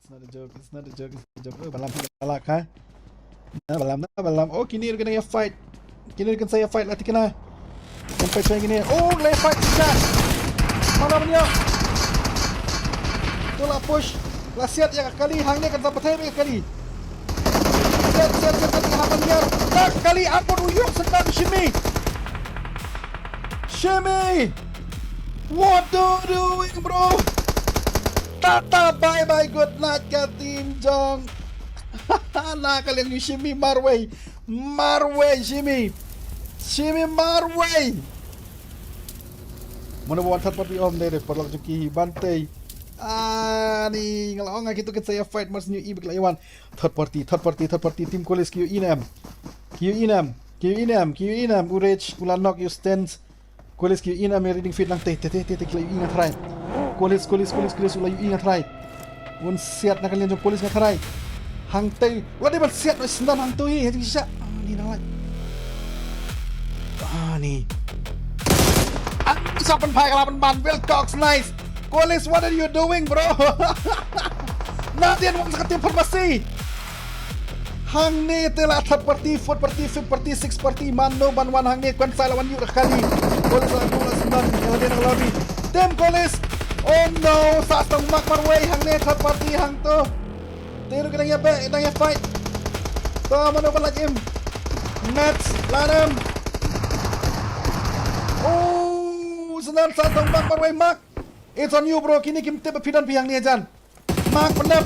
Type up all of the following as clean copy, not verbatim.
It's not a joke. It's not a joke. It's not a joke. Balam galak ha. Balam. Oh, kini dia kena fight. Kini dia kena saya fight lah kena. Sampai saya gini. Oh, lay fight siap. Mana punya? Itulah push. Lasiat ya kali hang ni kan sampai saya kali. Siap hang dia. Tak kali aku uyuk sedang Shimi. Shimi. What are you doing, bro? Tata bye good night ke Team Jong. Nah kalian ni Shimi Marway Shimi Marway. Mana buat third party om deh perlu cuki bantai. Ni kalau orang gitu kan saya fight mas new e berkelayawan third party team kolis KU Inam urage ulanok you stands kolis KU Inam reading fit lang teh kelayu ingat try kolis ulayu ingat try un siat nak kalian jom kolis ingat try hang teh wala ba siat na sendan hang tu hi bisa ni nang lai ni isapan pai kalapan ban Wilcox nice kolis what are you doing bro nadian wang sakat informasi hang ni telah third party fourth party fifth party sixth party mano ban wan hang ni kwan sai lawan yu kali kolis aku la sendan yang dia nang lobby tim kolis oh no sa tong mak marway hang ni third party hang tu Tiro ka nang ya fight. Tama na pala Jim. Nets, lanam. Oh, senang satong bang parway Mark. It's on you bro. Kini kim tip pidan pihang ni ajan. Mark penap.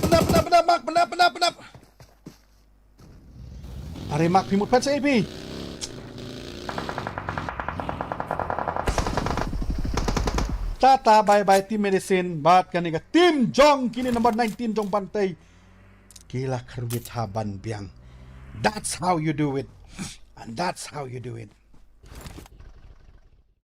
Are Mark pimut pat sa AP. Tata bye team medicine. Bat kaniga Team Jong kini number 19 Jong Bantay. Gila kerwit haban biang. That's how you do it. And that's how you do it.